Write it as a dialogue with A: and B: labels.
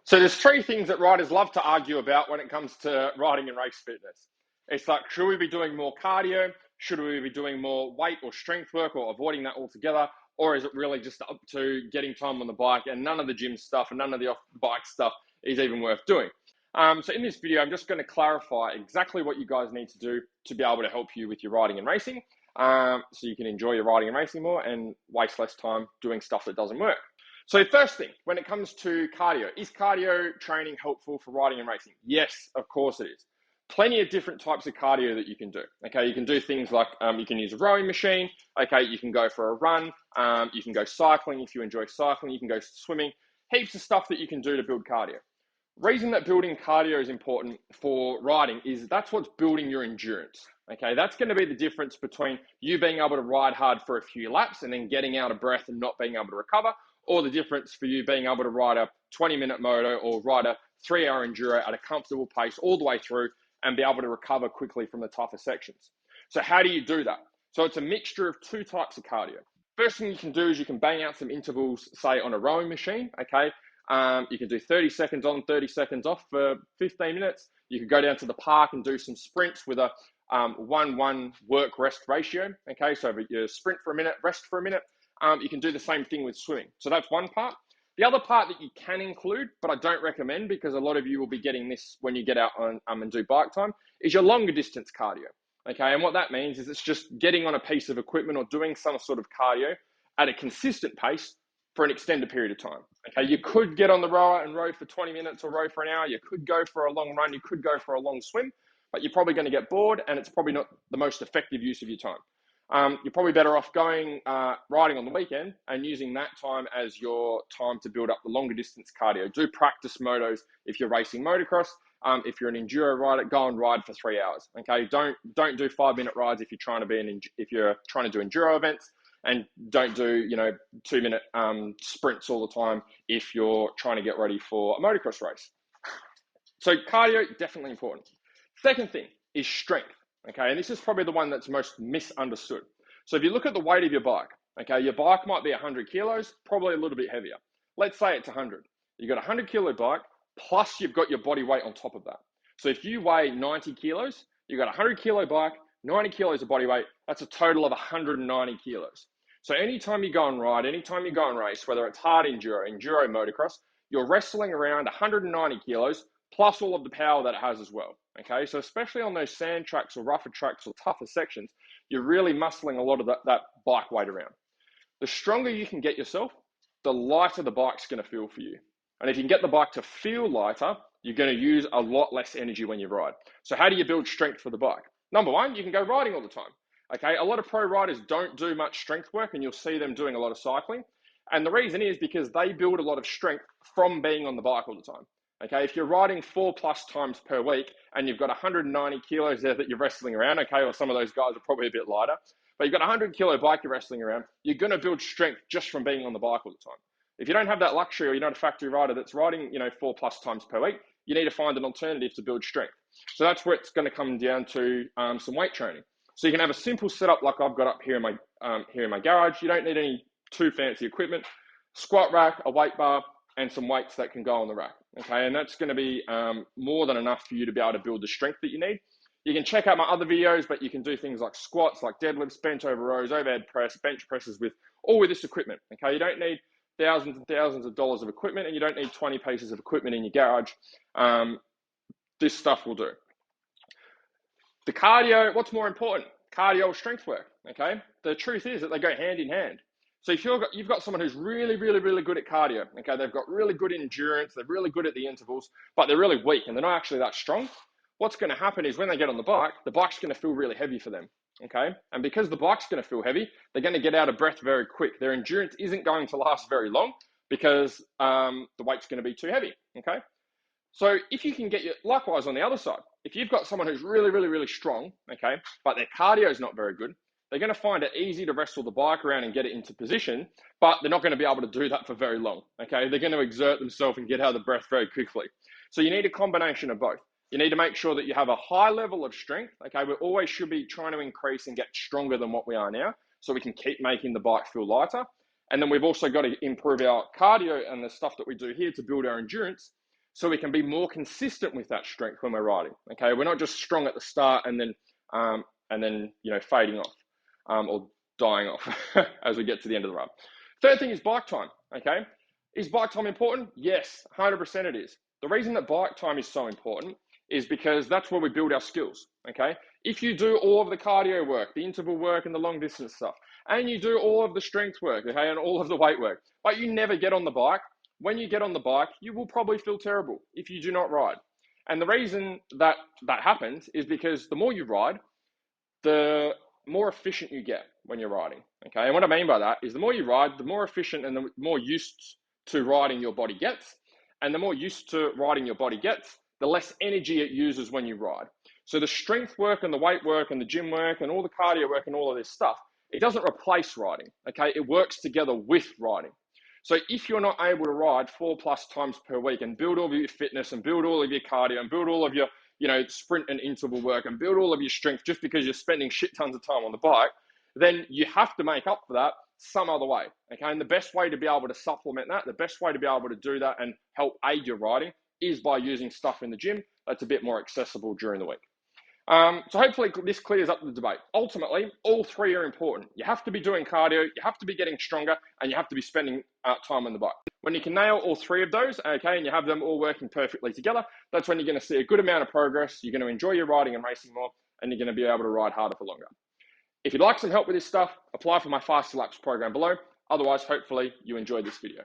A: So there's three things that riders love to argue about when it comes to riding and race fitness. It's like, should we be doing more cardio? Should we be doing more weight or strength work or avoiding that altogether? Or is it really just up to getting time on the bike and none of the gym stuff and none of the off-bike stuff is even worth doing? So in this video, I'm just going to clarify exactly what you guys need to do to be able to help you with your riding and racing, so you can enjoy your riding and racing more and waste less time doing stuff that doesn't work. So first thing, when it comes to cardio, is cardio training helpful for riding and racing? Yes, of course it is. Plenty of different types of cardio that you can do. Okay, you can do things like you can use a rowing machine. Okay, you can go for a run. You can go cycling if you enjoy cycling. You can go swimming. Heaps of stuff that you can do to build cardio. Reason that building cardio is important for riding is that's what's building your endurance. Okay, that's going to be the difference between you being able to ride hard for a few laps and then getting out of breath and not being able to recover, or the difference for you being able to ride a 20-minute moto or ride a 3-hour enduro at a comfortable pace all the way through and be able to recover quickly from the tougher sections. So how do you do that? So it's a mixture of two types of cardio. First thing you can do is you can bang out some intervals, say on a rowing machine, okay? You can do 30 seconds on, 30 seconds off for 15 minutes. You could go down to the park and do some sprints with a 1-1 work-rest ratio, okay? So you sprint for a minute, rest for a minute. You can do the same thing with swimming. So that's one part. The other part that you can include, but I don't recommend because a lot of you will be getting this when you get out on, and do bike time, is your longer distance cardio. Okay, and what that means is it's just getting on a piece of equipment or doing some sort of cardio at a consistent pace for an extended period of time. Okay, you could get on the rower and row for 20 minutes or row for an hour. You could go for a long run. You could go for a long swim, but you're probably going to get bored and it's probably not the most effective use of your time. You're probably better off going riding on the weekend and using that time as your time to build up the longer distance cardio. Do practice motos if you're racing motocross. If you're an enduro rider, go and ride for 3 hours. Okay, don't do 5-minute rides if you're trying to do enduro events, and don't do 2-minute sprints all the time if you're trying to get ready for a motocross race. So cardio, definitely important. Second thing is strength. Okay, and this is probably the one that's most misunderstood. So if you look at the weight of your bike, okay, your bike might be 100 kilos, probably a little bit heavier. Let's say it's 100. You've got a 100 kilo bike, plus you've got your body weight on top of that. So if you weigh 90 kilos, you've got a 100 kilo bike, 90 kilos of body weight, that's a total of 190 kilos. So anytime you go and ride, anytime you go and race, whether it's hard enduro, motocross, you're wrestling around 190 kilos, plus all of the power that it has as well. Okay, so especially on those sand tracks or rougher tracks or tougher sections, you're really muscling a lot of that bike weight around. The stronger you can get yourself, the lighter the bike's going to feel for you. And if you can get the bike to feel lighter, you're going to use a lot less energy when you ride. So how do you build strength for the bike? Number one, you can go riding all the time. Okay, a lot of pro riders don't do much strength work, and you'll see them doing a lot of cycling. And the reason is because they build a lot of strength from being on the bike all the time. Okay, if you're riding 4+ times per week and you've got 190 kilos there that you're wrestling around, okay, or some of those guys are probably a bit lighter, but you've got a 100 kilo bike you're wrestling around, you're going to build strength just from being on the bike all the time. If you don't have that luxury, or you're not a factory rider that's riding 4+ times per week, you need to find an alternative to build strength. So that's where it's going to come down to some weight training. So you can have a simple setup like I've got up here in my garage. You don't need any too fancy equipment. Squat rack, a weight bar, and some weights that can go on the rack. Okay, and that's going to be more than enough for you to be able to build the strength that you need. You can check out my other videos, but you can do things like squats, like deadlifts, bent over rows, overhead press, bench presses with this equipment. Okay, you don't need thousands and thousands of dollars of equipment, and you don't need 20 pieces of equipment in your garage. This stuff will do. The cardio, what's more important? Cardio or strength work, okay? The truth is that they go hand in hand. So if you've got someone who's really, really, really good at cardio, okay, they've got really good endurance, they're really good at the intervals, but they're really weak and they're not actually that strong, what's going to happen is when they get on the bike's going to feel really heavy for them, okay? And because the bike's going to feel heavy, they're going to get out of breath very quick. Their endurance isn't going to last very long because the weight's going to be too heavy, okay? So if you can likewise on the other side, if you've got someone who's really, really, really strong, okay, but their cardio is not very good, they're going to find it easy to wrestle the bike around and get it into position, but they're not going to be able to do that for very long, okay? They're going to exert themselves and get out of the breath very quickly. So you need a combination of both. You need to make sure that you have a high level of strength, okay? We always should be trying to increase and get stronger than what we are now so we can keep making the bike feel lighter. And then we've also got to improve our cardio and the stuff that we do here to build our endurance so we can be more consistent with that strength when we're riding. Okay, we're not just strong at the start and then fading off or dying off as we get to the end of the run. Third thing is bike time. Okay, is bike time important? Yes, 100% it is. The reason that bike time is so important is because that's where we build our skills. Okay, if you do all of the cardio work, the interval work, and the long distance stuff, and you do all of the strength work, okay, and all of the weight work, but you never get on the bike, when you get on the bike, you will probably feel terrible if you do not ride. And the reason that that happens is because the more you ride, the more efficient you get when you're riding. Okay, and what I mean by that is the more you ride, the more efficient and the more used to riding your body gets. And the more used to riding your body gets, the less energy it uses when you ride. So the strength work and the weight work and the gym work and all the cardio work and all of this stuff, it doesn't replace riding. Okay, it works together with riding. So if you're not able to ride 4+ times per week and build all of your fitness and build all of your cardio and build all of your sprint and interval work and build all of your strength just because you're spending shit tons of time on the bike, then you have to make up for that some other way. Okay, and the best way to be able to supplement that, the best way to be able to do that and help aid your riding is by using stuff in the gym that's a bit more accessible during the week. So hopefully this clears up the debate. Ultimately, all three are important. You have to be doing cardio, you have to be getting stronger, and you have to be spending time on the bike. When you can nail all three of those, okay, and you have them all working perfectly together, that's when you're going to see a good amount of progress, you're going to enjoy your riding and racing more, and you're going to be able to ride harder for longer. If you'd like some help with this stuff, apply for my Faster Laps program below. Otherwise, hopefully you enjoyed this video.